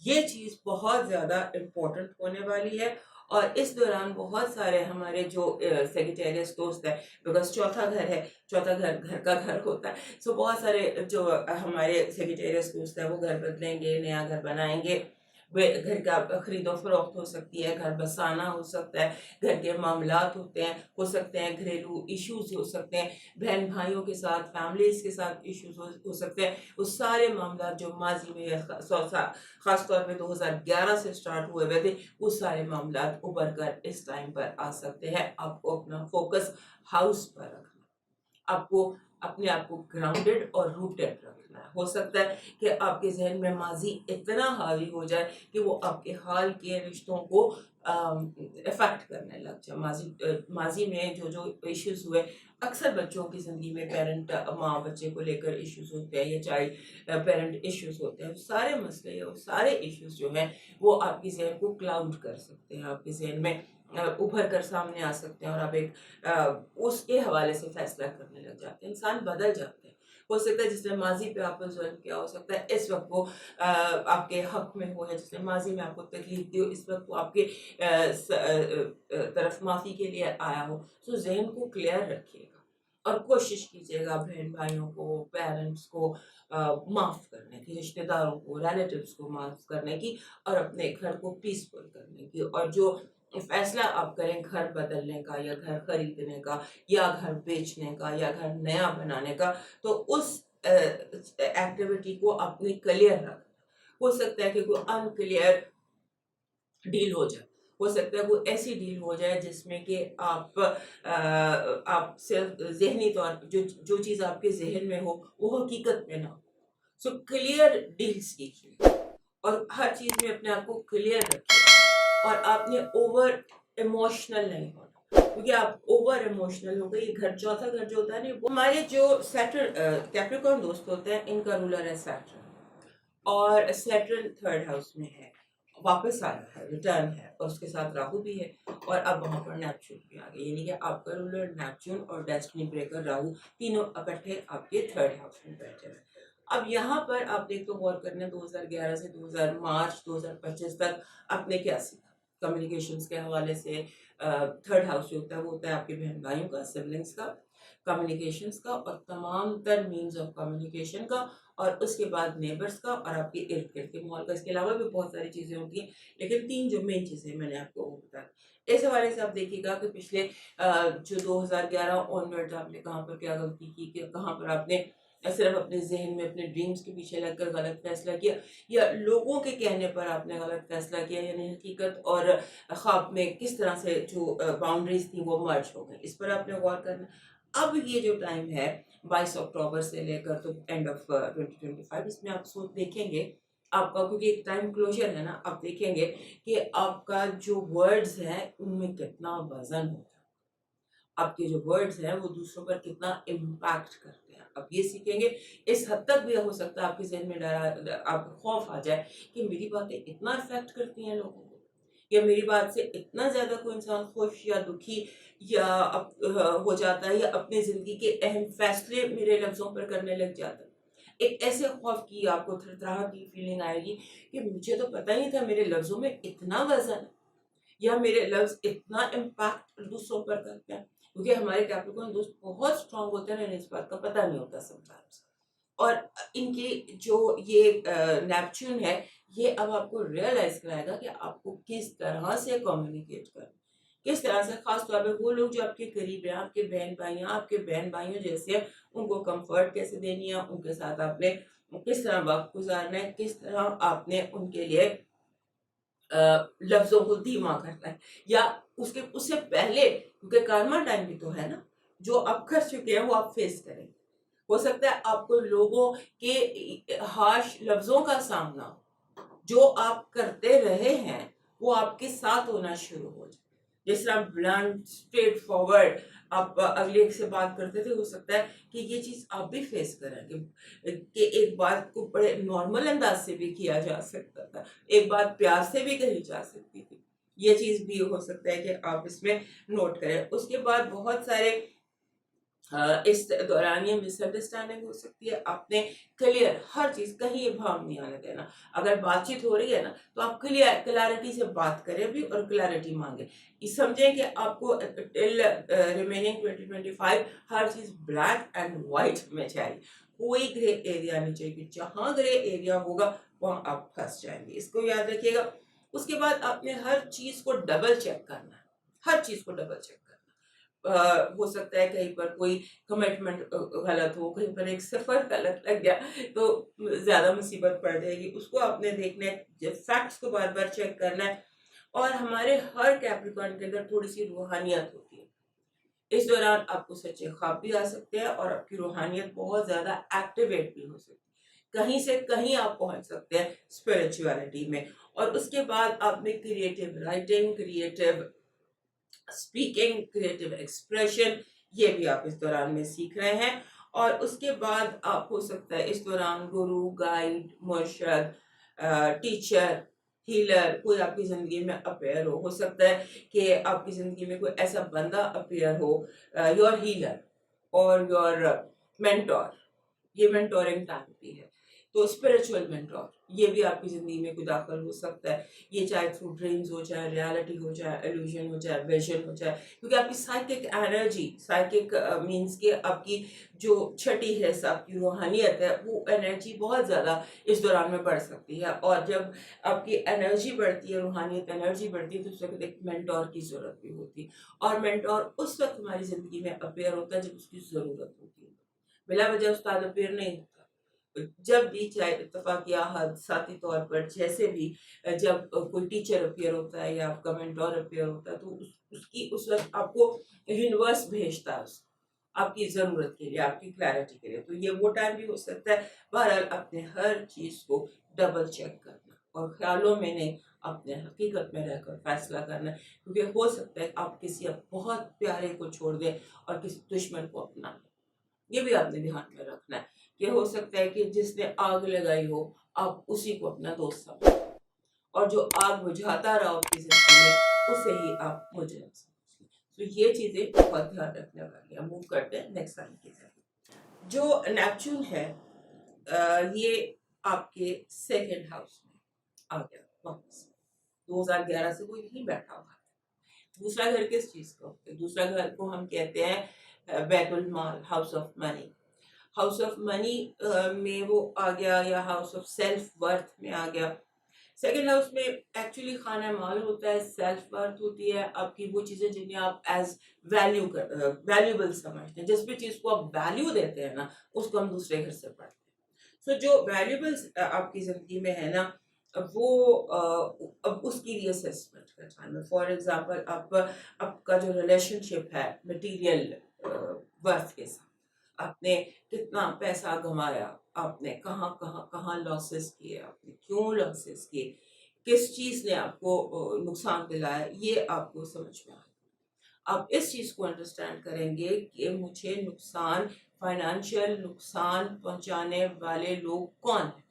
یہ چیز بہت زیادہ امپورٹنٹ ہونے والی ہے. اور اس دوران بہت سارے ہمارے جو سیگیٹیریس دوست ہیں, بیکاز چوتھا گھر ہے, چوتھا گھر گھر کا گھر ہوتا ہے, سو بہت سارے جو ہمارے سیگیٹیریس دوست ہیں وہ گھر بدلیں گے, نیا گھر بنائیں گے. گھر کا خرید و فروخت ہو سکتی ہے, گھر بسانا ہو سکتا ہے, گھر کے معاملات ہوتے ہیں, ہو سکتے ہیں گھریلو ایشوز ہو سکتے ہیں, بہن بھائیوں کے ساتھ, فیملیز کے ساتھ ایشوز ہو سکتے ہیں. وہ سارے معاملات جو ماضی میں خاص طور پہ 2011 سے سٹارٹ ہوئے ہوئے تھے, وہ سارے معاملات ابھر کر اس ٹائم پر آ سکتے ہیں. آپ کو اپنا فوکس ہاؤس پر رکھنا, آپ کو اپنے آپ کو گراؤنڈڈ اور روٹڈ رکھنا ہے. ہو سکتا ہے کہ آپ کے ذہن میں ماضی اتنا حاوی ہو جائے کہ وہ آپ کے حال کے رشتوں کو افیکٹ کرنے لگ جائے. ماضی میں جو ایشوز ہوئے, اکثر بچوں کی زندگی میں پیرنٹ ماں بچے کو لے کر ایشوز ہوتے ہیں یا چائلڈ پیرنٹ ایشوز ہوتے ہیں. سارے مسئلے اور سارے ایشوز جو ہیں وہ آپ کی ذہن کو کلاؤڈ کر سکتے ہیں, آپ کے ذہن میں ابھر کر سامنے آ سکتے ہیں, اور آپ ایک اس کے حوالے سے فیصلہ کرنے لگ جاتے ہیں. انسان بدل جاتے ہیں. ہو سکتا ہے جس نے ماضی پہ آپ کو ظلم کیا, ہو سکتا ہے اس وقت وہ آپ کے حق میں ہو, یا جس نے ماضی میں آپ کو تکلیف دی ہو اس وقت وہ آپ کے طرف معافی کے لیے آیا ہو. تو ذہن کو کلیئر رکھیے گا اور کوشش کیجیے گا بہن بھائیوں کو, پیرنٹس کو معاف کرنے کی, رشتہ داروں کو, ریلیٹیوز کو معاف کرنے کی, اور اپنے گھر کو پیسفل کرنے کی. اور جو فیصلہ آپ کریں گھر بدلنے کا یا گھر خریدنے کا یا گھر بیچنے کا یا گھر نیا بنانے کا, تو اس ایکٹیویٹی کو اپنی کلیئر رکھنا. ہو سکتا ہے کہ کوئی انکلیئر ڈیل ہو جائے, ہو سکتا ہے کوئی ایسی ڈیل ہو جائے جس میں کہ آپ صرف ذہنی طور پر جو چیز آپ کے ذہن میں ہو وہ حقیقت میں نہ ہو. سو کلیئر ڈیلز کیجیے اور ہر چیز میں اپنے آپ کو کلیئر رکھیے, اور آپ نے اوور ایموشنل نہیں ہونا, کیونکہ آپ اوور ایموشنل ہو گئے. یہ گھر, چوتھا گھر جو ہوتا ہے نا, وہ ہمارے جو سیٹرن کیپریکارن دوست ہوتے ہیں ان کا رولر ہے سیٹرن, اور سیٹرن 3rd ہاؤس میں ہے, واپس آیا ہے, ریٹرن ہے, اور اس کے ساتھ راہو بھی ہے, اور اب وہاں پر نیپچون بھی آ گئی. یعنی کہ آپ کا رولر نیپچون اور ڈیسٹنی بریکر راہو تینوں اکٹھے آپ کے 3rd ہاؤس میں بیٹھے ہیں. اب یہاں پر آپ دیکھ تو غور کرنے 2011 سے مارچ 2025 تک آپ نے کیا سیکھا. کمیونیکیشنز کے حوالے سے 3rd ہاؤس جو ہوتا ہے وہ ہوتا ہے آپ کے بہن بھائیوں کا, سبلنگس کا, کمیونیکیشنز کا, اور تمام تر مینز آف کمیونیکیشن کا, اور اس کے بعد نیبرز کا, اور آپ کے ارد گرد کے ماحول کا. اس کے علاوہ بھی بہت ساری چیزیں ہوتی ہیں, لیکن 3 جو مین چیزیں میں نے آپ کو وہ بتایا. اس حوالے سے آپ دیکھیے گا کہ پچھلے جو 2011 آنورڈ آپ نے کہاں پر کیا غلطی کی, کہ کہاں پر آپ نے صرف اپنے ذہن میں اپنے ڈریمز کے پیچھے لگ کر غلط فیصلہ کیا, یا لوگوں کے کہنے پر آپ نے غلط فیصلہ کیا, یعنی حقیقت اور خواب میں کس طرح سے جو باؤنڈریز تھیں وہ مرج ہو گئی. اس پر آپ نے غور کرنا. اب یہ جو ٹائم ہے 22 اکتوبر سے لے کر تو اینڈ آف 2025, اس میں آپ سوچ دیکھیں گے آپ کا, کیونکہ ایک ٹائم کلوجر ہے نا, آپ دیکھیں گے کہ آپ کا جو ورڈز ہیں ان میں کتنا وزن ہوتا ہے, آپ کے جو ورڈز ہیں وہ دوسروں پر کتنا امپیکٹ کرتے ہیں. آپ یہ سیکھیں گے. اس حد تک بھی ہو سکتا ہے آپ کے ذہن میں آپ خوف آ جائے کہ میری باتیں اتنا افیکٹ کرتی ہیں لوگوں کو, یا میری بات سے اتنا زیادہ کوئی انسان خوش یا دکھی یا ہو جاتا ہے, یا اپنی زندگی کے اہم فیصلے میرے لفظوں پر کرنے لگ جاتا ہے. ایک ایسے خوف کی آپ کو تھرتھراہٹ کی فیلنگ آئے گی کہ مجھے تو پتہ نہیں تھا میرے لفظوں میں اتنا وزن ہے, یا میرے لفظ اتنا امپیکٹ دوسروں پر کرتے ہیں. کیونکہ ہمارے کیپریکارن دوست بہت اسٹرانگ ہوتے ہیں, انہیں اس بات کا پتہ نہیں ہوتا سم ٹائمس. اور ان کی جو یہ نیپچون ہے یہ اب آپ کو ریئلائز کرائے گا کہ آپ کو کس طرح سے کمیونیکیٹ کرنا، کس طرح سے، خاص طور پہ وہ لوگ جو آپ کے قریب ہیں، آپ کے بہن بھائی ہیں، آپ کے بہن بھائیوں جیسے ہیں، ان کو کمفرٹ کیسے دینی ہے، ان کے ساتھ آپ نے کس طرح وقت گزارنا ہے، کس طرح آپ نے ان کے لیے لفظوں کو دھیما کرنا ہے، یا اس سے پہلے، کیونکہ کارما ٹائم بھی تو ہے نا، جو آپ کر چکے ہیں وہ آپ فیس کریں گے۔ ہو سکتا ہے آپ کو لوگوں کے ہارش لفظوں کا سامنا جو آپ کرتے رہے ہیں وہ آپ کے ساتھ ہونا شروع ہو جائے، جس طرح بلنٹ اسٹریٹ فارورڈ آپ اگلے ایک سے بات کرتے تھے، ہو سکتا ہے کہ یہ چیز آپ بھی فیس کریں کہ ایک بات کو بڑے نارمل انداز سے بھی کیا جا سکتا تھا، ایک بات پیار سے بھی کہی جا سکتی تھی، یہ چیز بھی ہو سکتا ہے کہ آپ اس میں نوٹ کریں۔ اس کے بعد بہت سارے اس دوران یہ مس انڈرسٹینڈنگ ہو سکتی ہے، آپ نے کلیئر ہر چیز، کہیں یہ بھام نہیں آنے دینا، اگر بات چیت ہو رہی ہے نا تو آپ کلیئرٹی سے بات کریں بھی اور کلیئرٹی مانگیں، یہ سمجھیں کہ آپ کو ٹل ریمیننگ 2025 ہر چیز بلیک اینڈ وائٹ میں چاہیے، کوئی گرے ایریا نہیں چاہیے، جہاں گرے ایریا ہوگا وہاں آپ پھنس جائیں گے، اس کو یاد رکھیے گا۔ اس کے بعد آپ نے ہر چیز کو ڈبل چیک کرنا ہے، ہر چیز کو ڈبل چیک کرنا ہے۔ ہو سکتا ہے کہیں پر کوئی کمٹمنٹ غلط ہو، کہیں پر ایک سفر غلط لگ گیا تو زیادہ مصیبت پڑ جائے گی، اس کو آپ نے دیکھنا ہے، فیکٹس کو بار بار چیک کرنا ہے۔ اور ہمارے ہر کیپریکارن کے اندر تھوڑی سی روحانیت ہوتی ہے، اس دوران آپ کو سچے خواب بھی آ سکتے ہیں اور آپ کی روحانیت بہت زیادہ ایکٹیویٹ بھی ہو سکتی ہے، کہیں سے کہیں آپ پہنچ سکتے ہیں اسپرچویلٹی میں۔ اور اس کے بعد آپ نے creative writing, creative speaking, creative expression, یہ بھی آپ اس دوران میں سیکھ رہے ہیں۔ اور اس کے بعد آپ ہو سکتا ہے اس دوران گرو، گائیڈ، مرشد، ٹیچر، ہیلر کوئی آپ کی زندگی میں اپیئر ہو سکتا ہے کہ آپ کی زندگی میں کوئی ایسا بندہ اپیئر ہو، یور ہیلر اور یور مینٹور، یہ مینٹورنگ ٹائم بھی ہے، تو اسپرچل مینٹور یہ بھی آپ کی زندگی میں کوئی داخل ہو سکتا ہے، یہ چاہے تھرو ڈریمز ہو، چاہے ریالٹی ہو، چاہے ایلوژن ہو، چاہے ویژن ہو، چاہے، کیونکہ آپ کی سائیکک انرجی، سائیکک مینس کہ آپ کی جو چھٹی حصہ آپ کی روحانیت ہے وہ انرجی بہت زیادہ اس دوران میں بڑھ سکتی ہے، اور جب آپ کی انرجی بڑھتی ہے، روحانیت انرجی بڑھتی ہے، تو اس وقت ایک مینٹور کی ضرورت بھی ہوتی ہے، اور مینٹور اس وقت ہماری زندگی میں اپیئر ہوتا ہے جب اس کی ضرورت ہوتی ہے، بلا وجہ استاد اپیئر نہیں ہوتا، جب بھی چاہے اتفاق یا حادثاتی طور پر جیسے بھی، جب کوئی ٹیچر اپیئر ہوتا ہے یا آپ کا مینٹور اپیئر ہوتا ہے تو اس کی اس وقت آپ کو یونیورس بھیجتا ہے آپ کی ضرورت کے لیے، آپ کی کلیئرٹی کے لیے، تو یہ وہ ٹائم بھی ہو سکتا ہے۔ بہرحال اپنے ہر چیز کو ڈبل چیک کرنا اور خیالوں میں نہیں، اپنے حقیقت میں رہ کر فیصلہ کرنا، کیونکہ ہو سکتا ہے آپ کسی بہت پیارے کو چھوڑ دیں اور کسی دشمن کو اپنا لیں، یہ بھی آپ نے دھیان میں رکھنا ہے کہ ہو سکتا ہے کہ جس نے آگ لگائی ہو آپ اسی کو اپنا دوست سمجھیں، اور جو آگ بجھاتا رہا آپ کی زندگی میں اسے ہی آپ مجرم سمجھیں، تو یہ چیزیں بہت دھیان رکھنے والی ہیں۔ موو کرتے ہیں نیکسٹ لائن کی طرف۔ جو نیپچون ہے یہ آپ کے سیکنڈ ہاؤس میں آ گیا واپس، 2011 سے وہ یہیں بیٹھا ہوا ہے۔ دوسرا گھر کس چیز کا ہوتا ہے؟ دوسرا گھر کو ہم کہتے ہیں بیت المال، house of money, house of money میں وہ آ گیا، یا ہاؤس آف سیلف ورتھ میں آ گیا۔ سیکنڈ ہاؤس میں ایکچولی خانہ مال ہوتا ہے، سیلف ورتھ ہوتی ہے، آپ کی وہ چیزیں جنہیں آپ ایز ویلیوبل سمجھتے ہیں، جس بھی چیز کو آپ ویلیو دیتے ہیں نا اس کو ہم دوسرے گھر سے پڑھتے ہیں، سو جو ویلیوبلس آپ کی زندگی میں ہے نا وہ اب اس کی ری اسیسمنٹ کا ٹائم ہے۔ فار ایگزامپل آپ کا جو ریلیشن شپ ہے مٹیریل ورتھ کے ساتھ، آپ نے کتنا پیسہ کمایا، آپ نے کہاں کہاں کہاں لاسز کیے، آپ نے کیوں لاسز کیے، کس چیز نے آپ کو نقصان دلایا، یہ آپ کو سمجھ میں آئے۔ آپ اس چیز کو انڈرسٹینڈ کریں گے کہ مجھے نقصان، فائنانشیل نقصان پہنچانے والے لوگ کون ہیں،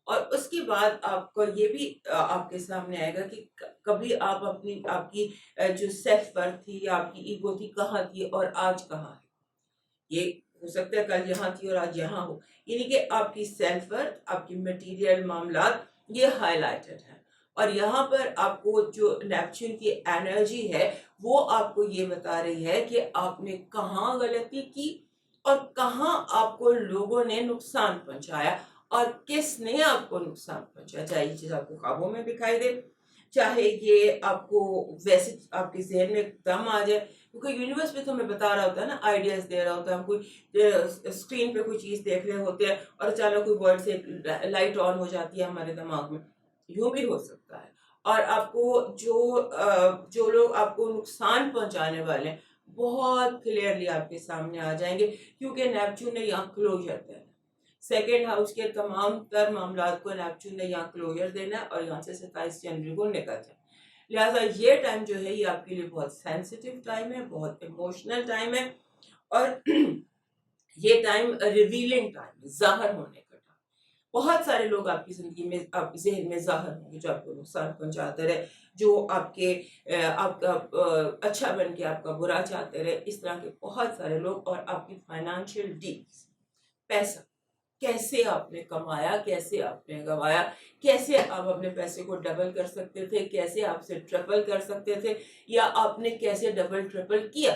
اور اس کے بعد آپ کو یہ بھی آپ کے سامنے آئے گا کہ کبھی آپ آپ کی جو سیلف ورتھ تھی یا آپ کی ایگو تھی کہاں تھی اور آج کہاں ہے، یہ ہو سکتا ہے کل یہاں تھی اور آج یہاں ہو، یعنی کہ آپ کی سیلف ورتھ، آپ کی مٹیریل معاملات یہ ہائی لائٹڈ ہیں، اور یہاں پر آپ کو جو نیپچون کی انرجی ہے وہ آپ کو یہ بتا رہی ہے کہ آپ نے کہاں غلطی کی اور کہاں آپ کو لوگوں نے نقصان پہنچایا اور کس نے آپ کو نقصان پہنچایا. چاہے یہ چیز آپ کو خوابوں میں دکھائی دے, چاہے یہ آپ کو ویسے آپ کے ذہن میں دم آ جائے, کیونکہ یونیورس میں تو ہمیں بتا رہا ہوتا ہے نا, آئیڈیاز دے رہا ہوتا ہے. ہم کوئی اسکرین پہ کوئی چیز دیکھ رہے ہوتے ہیں اور اچانک کوئی ورڈ سے لائٹ آن ہو جاتی ہے ہمارے دماغ میں. یوں بھی ہو سکتا ہے. اور آپ کو جو لوگ آپ کو نقصان پہنچانے والے ہیں بہت کلیئرلی آپ کے سامنے آ جائیں گے, کیونکہ نیپچون نے یہاں کلوجر دینا ہے. سیکنڈ ہاؤس کے تمام تر معاملات کو نیپچون نے یہاں کلوجر دینا ہے اور یہاں سے 27 جنوری کو نکل جائے. لہٰذا یہ ٹائم جو ہے یہ آپ کے لیے بہت سینسیٹیو ٹائم ہے, بہت ایموشنل ٹائم ہے, اور یہ ٹائم ریویلنگ ٹائم ہے, ظاہر ہونے کا ٹائم. بہت سارے لوگ آپ کی زندگی میں, آپ کے ذہن میں ظاہر ہوں گے جو آپ کو نقصان پہنچاتے رہے, جو آپ کا اچھا بن کے آپ کا برا چاہتے رہے. اس طرح کے بہت سارے لوگ. اور آپ کی فائنانشیل ڈیلز, پیسہ کیسے آپ نے کمایا, کیسے آپ نے گوایا, کیسے آپ اپنے پیسے کو ڈبل کر سکتے تھے, کیسے آپ سے ٹرپل کر سکتے تھے, یا آپ نے کیسے ڈبل ٹرپل کیا.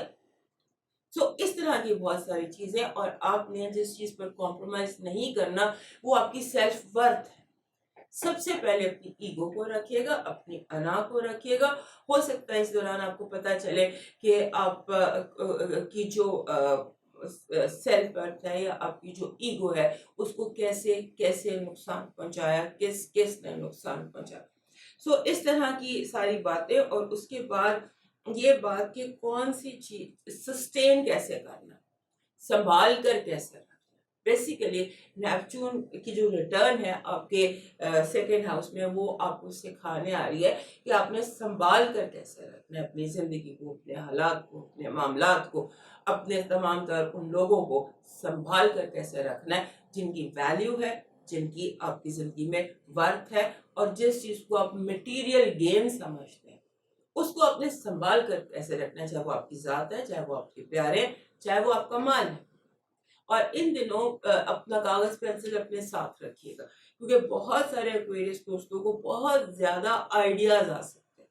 اس طرح کی بہت ساری چیزیں. اور آپ نے جس چیز پر کمپرومائز نہیں کرنا وہ آپ کی سیلف ورتھ ہے. سب سے پہلے اپنی ایگو کو رکھیے گا, اپنی انا کو رکھیے گا. ہو سکتا ہے اس دوران آپ کو پتا چلے کہ آپ کی جو سیلف ورتھ ہے یا آپ کی جو ایگو ہے اس کو کیسے نقصان پہنچایا, کس نے نقصان پہنچایا. اس طرح کی ساری باتیں. اور اس کے بعد یہ بات کہ کون سی چیز سسٹین کیسے کرنا, سنبھال کر کیسے رکھنا. بیسیکلی نیپچون کی جو ریٹرن ہے آپ کے سیکنڈ ہاؤس میں, وہ آپ کو سکھانے آ رہی ہے کہ آپ نے سنبھال کر کیسے رکھنا ہے اپنی زندگی کو, اپنے حالات کو, اپنے معاملات کو, اپنے تمام تر ان لوگوں کو سنبھال کر کیسے رکھنا ہے جن کی ویلیو ہے, جن کی آپ کی زندگی میں ورتھ ہے, اور جس چیز کو آپ مٹیریل گین سمجھتے ہیں اس کو اپنے سنبھال کر کیسے رکھنا ہے, چاہے وہ آپ کی ذات ہے, چاہے وہ آپ کے پیارے, چاہے وہ آپ کا مال ہے. اور ان دنوں اپنا کاغذ پینسل اپنے ساتھ رکھیے گا, کیونکہ بہت سارے ایکویریس دوستوں کو بہت زیادہ آئیڈیاز آ سکتے ہیں.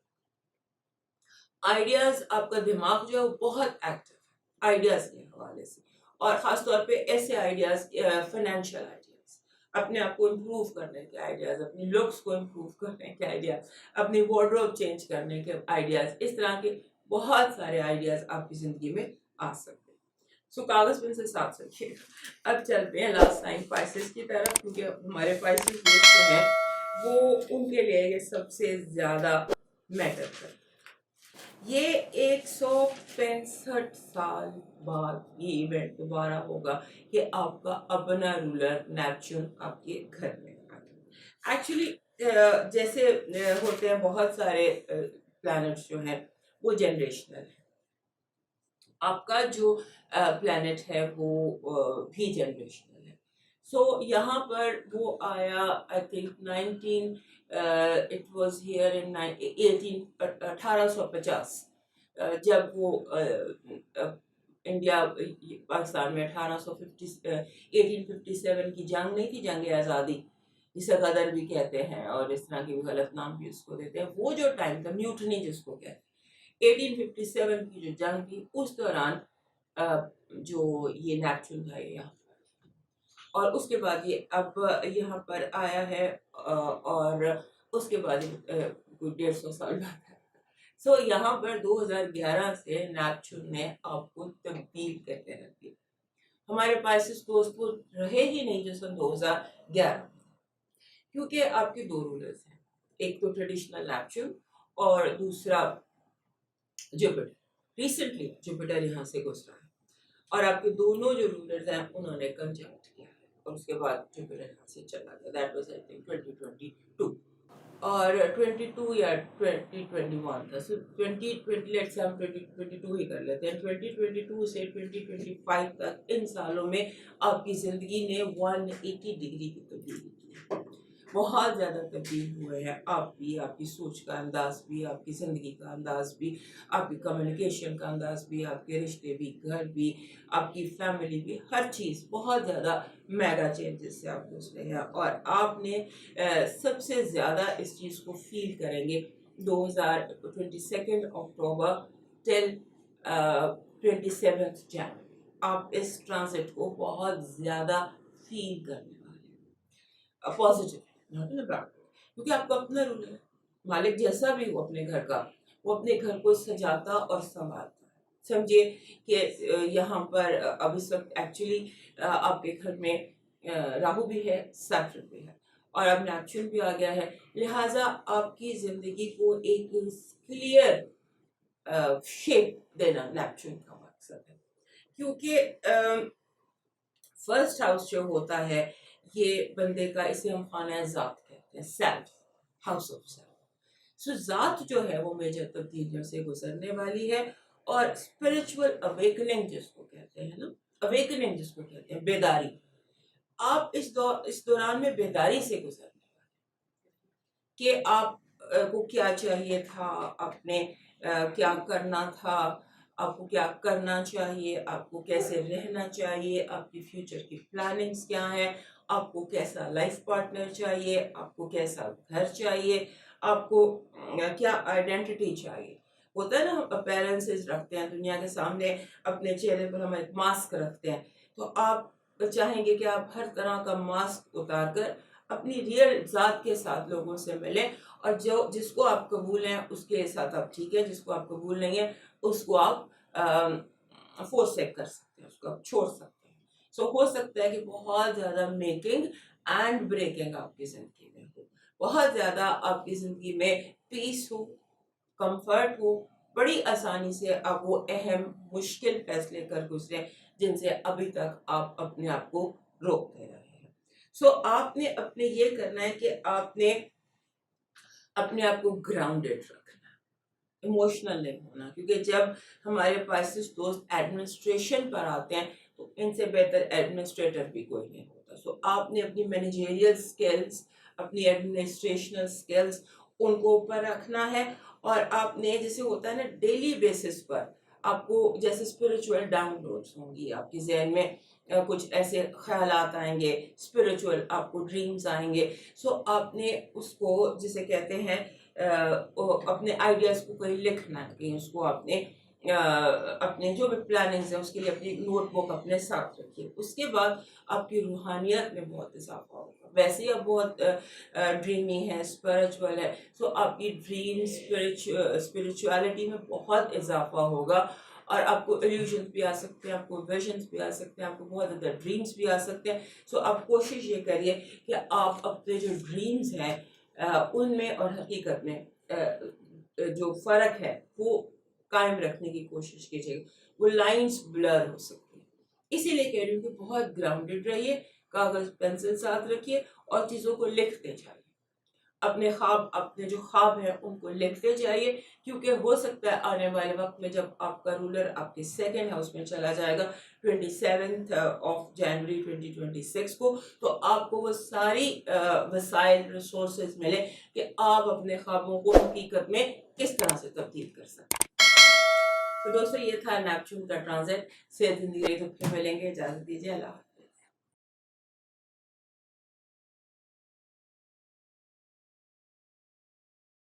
آئیڈیاز, آپ کا دماغ جو ہے وہ بہت ایکٹیو ہے آئیڈیاز کے حوالے سے, اور خاص طور پہ ایسے آئیڈیاز, فائنینشیل آئیڈیاز, اپنے آپ کو امپروو کرنے کے آئیڈیاز, اپنی لکس کو امپروو کرنے کے آئیڈیاز, اپنی وارڈروب چینج کرنے کے آئیڈیاز. اس طرح کے بہت سارے آئیڈیاز آپ کی زندگی میں آ سکتے ہیں. کاغذ پین سے ساتھ رکھیے گا. اب چلتے ہیں لاسٹ ٹائم پائسز کی طرف, کیونکہ ہمارے پائسز جو ہیں وہ ان کے لیے یہ سب سے زیادہ میٹر کرتا ہے. یہ 165 سال بعد یہ ایونٹ دوبارہ ہوگا کہ آپ کا اپنا رولر نیپچون آپ کے گھر میں آ گیا. ایکچولی جیسے ہوتے ہیں بہت سارے پلانٹس جو ہیں وہ جنریشنل ہیں. آپ کا جو پلانٹ ہے وہ بھی جنریشنل ہے. یہاں پر وہ آیا آئی تھنک 1850 جب وہ انڈیا پاکستان میں 1857 کی جنگ نہیں تھی, جنگ آزادی جسے غدر بھی کہتے ہیں اور اس طرح کی غلط نام بھی اس کو دیتے ہیں. وہ جو ٹائم تھا میوٹنی جس کو کہتے ہیں, 1857 کی جو جنگ تھی اس دوران جو یہ نیپچون تھا یہاں پر, اور اس کے بعد یہ اب یہاں پر آیا ہے, اور اس کے بعد کوئی 150 سال بعد. یہاں پر 2011 سے نیپچون نے آپ کو تبدیل کرتے رکھ دیا. ہمارے پائسز دوست کو رہے ہی نہیں جو سن 2011, کیونکہ آپ کے دو رولرز ہیں, ایک تو ٹریڈیشنل نیپچون اور دوسرا جوپیٹر. ریسنٹلی جوپیٹر یہاں سے گزرا ہے, اور آپ کے دونوں جو رولرز ہیں انہوں نے کنجنکٹ کیا ہے, اور اس کے بعد جوپیٹر یہاں سے چلا گیا. دیٹ واز آئی تھنک 2022 اور 22 یا 2021 تھا. 2020 لیٹس ہم 2022 ہی کر لیتے ہیں. 2022 سے 2025 تک ان سالوں میں آپ کی زندگی نے 180 ڈگری کی تبدیلی کی. بہت زیادہ تبدیل ہوئے ہیں آپ بھی, آپ کی سوچ کا انداز بھی, آپ کی زندگی کا انداز بھی, آپ کی کمیونیکیشن کا انداز بھی, آپ کے رشتے بھی, گھر بھی, آپ کی فیملی بھی, ہر چیز بہت زیادہ میگا چینجز سے آپ گزرے ہیں. اور آپ نے سب سے زیادہ اس چیز کو فیل کریں گے 22 اکتوبر ٹل 27 جنوری. آپ اس ٹرانزٹ کو بہت زیادہ فیل کرنے والے ہیں پازیٹیو، ناٹ ان بیڈ، کیونکہ آپ کا اپنا رول ہے. مالک جیسا بھی ہو اپنے گھر کا، وہ اپنے گھر کو سجاتا اور سنبھالتا ہے. سمجھے کہ یہاں پر اب اس وقت ایکچولی آپ کے گھر میں راہو بھی ہے، سیٹرن بھی ہے، اور اب نیپچون بھی آ گیا ہے. لہٰذا آپ کی زندگی کو ایک کلیئر شیپ دینا نیپچون کا مقصد ہے. کیونکہ فرسٹ ہاؤس جو ہوتا ہے یہ بندے کا، اسے ہم خانہ ذات کہتے ہیں، سیلف، ہاؤس آف سیلف. سو ذات جو ہے وہ میجر تبدیلیوں سے گزرنے والی ہے. اور اسپرچل اویکننگ جس کو کہتے ہیں نا، اویکننگ جس کو کہتے ہیں بیداری، آپ اس دوران میں بیداری سے گزرنے کہ آپ کو کیا چاہیے تھا، آپ نے کیا کرنا تھا، آپ کو کیا کرنا چاہیے، آپ کو کیسے رہنا چاہیے، آپ کی فیوچر کی پلاننگز کیا ہیں، آپ کو کیسا لائف پارٹنر چاہیے، آپ کو کیسا گھر چاہیے، آپ کو کیا آئیڈینٹی چاہیے. ہوتا ہے نا، ہم اپیرنسز رکھتے ہیں دنیا کے سامنے، اپنے چہرے پر ہم ایک ماسک رکھتے ہیں، تو آپ چاہیں گے کہ آپ ہر طرح کا ماسک اتار کر اپنی ریئل ذات کے ساتھ لوگوں سے ملیں، اور جس کو آپ قبول ہیں اس کے ساتھ آپ ٹھیک ہے، جس کو آپ قبول نہیں ہے اس کو آپ فورسیک کر سکتے ہیں، اس کو آپ چھوڑ سکتے ہیں. سو ہو سکتا ہے کہ بہت زیادہ میکنگ اینڈ بریکنگ آپ کی زندگی میں ہو، بہت زیادہ آپ کی زندگی میں پیس ہو، کمفرٹ ہو، بڑی آسانی سے آپ وہ اہم مشکل فیصلے کر گزرے جن سے ابھی تک آپ اپنے آپ کو روکتے رہے ہیں. سو آپ نے اپنے یہ کرنا ہے کہ آپ نے اپنے آپ کو گراؤنڈیڈ رکھنا، ایموشنل نہیں ہونا، کیونکہ جب ہمارے پاس دوست ایڈمنسٹریشن پر آتے ہیں تو ان سے بہتر ایڈمنسٹریٹر بھی کوئی نہیں ہوتا. سو آپ نے اپنی مینیجریل سکلز، اپنی ایڈمنسٹریشنل سکلز ان کو اوپر رکھنا ہے. اور آپ نے جیسے ہوتا ہے نا ڈیلی بیسس پر آپ کو جیسے اسپرچول ڈاؤن لوڈس ہوں گی آپ کے ذہن میں، کچھ ایسے خیالات آئیں گے اسپرچول، آپ کو ڈریمز آئیں گے. سو آپ نے اس کو جسے کہتے ہیں اپنے آئیڈیاز کو کہیں لکھنا ہے، کہیں اس کو آپ نے اپنے جو بھی پلاننگز ہیں اس کے لیے اپنی نوٹ بک اپنے ساتھ رکھیے. اس کے بعد آپ کی روحانیت میں بہت اضافہ ہوگا. ویسے ہی آپ بہت ڈریمی ہے، اسپرچول ہے، سو آپ کی ڈریم اسپرچویلٹی میں بہت اضافہ ہوگا، اور آپ کو ایلیوژنس بھی آ سکتے ہیں، آپ کو ویژنس بھی آ سکتے ہیں، آپ کو بہت زیادہ ڈریمز بھی آ سکتے ہیں. سو آپ کوشش یہ کریے کہ آپ اپنے جو ڈریمز ہیں ان میں اور حقیقت میں جو فرق ہے وہ قائم رکھنے کی کوشش کیجیے. وہ لائنز بلر ہو سکتی ہیں، اسی لیے کہہ رہی ہوں کہ بہت گراؤنڈیڈ رہیے، کاغذ پینسل ساتھ رکھیے اور چیزوں کو لکھتے جائیے. اپنے خواب، اپنے جو خواب ہیں ان کو لکھتے جائیے، کیونکہ ہو سکتا ہے آنے والے وقت میں جب آپ کا رولر آپ کے سیکنڈ ہاؤس میں چلا جائے گا 27 جنوری 2026 کو، تو آپ کو وہ ساری وسائل، ریسورسز ملے کہ آپ اپنے خوابوں کو حقیقت میں کس طرح سے تبدیل کر سکیں. تو دوستو یہ تھا نیپچون کا ٹرانزٹ. صحت زندگی رہی تو پھر ملیں گے. اجازت دیجیے، اللہ حافظ.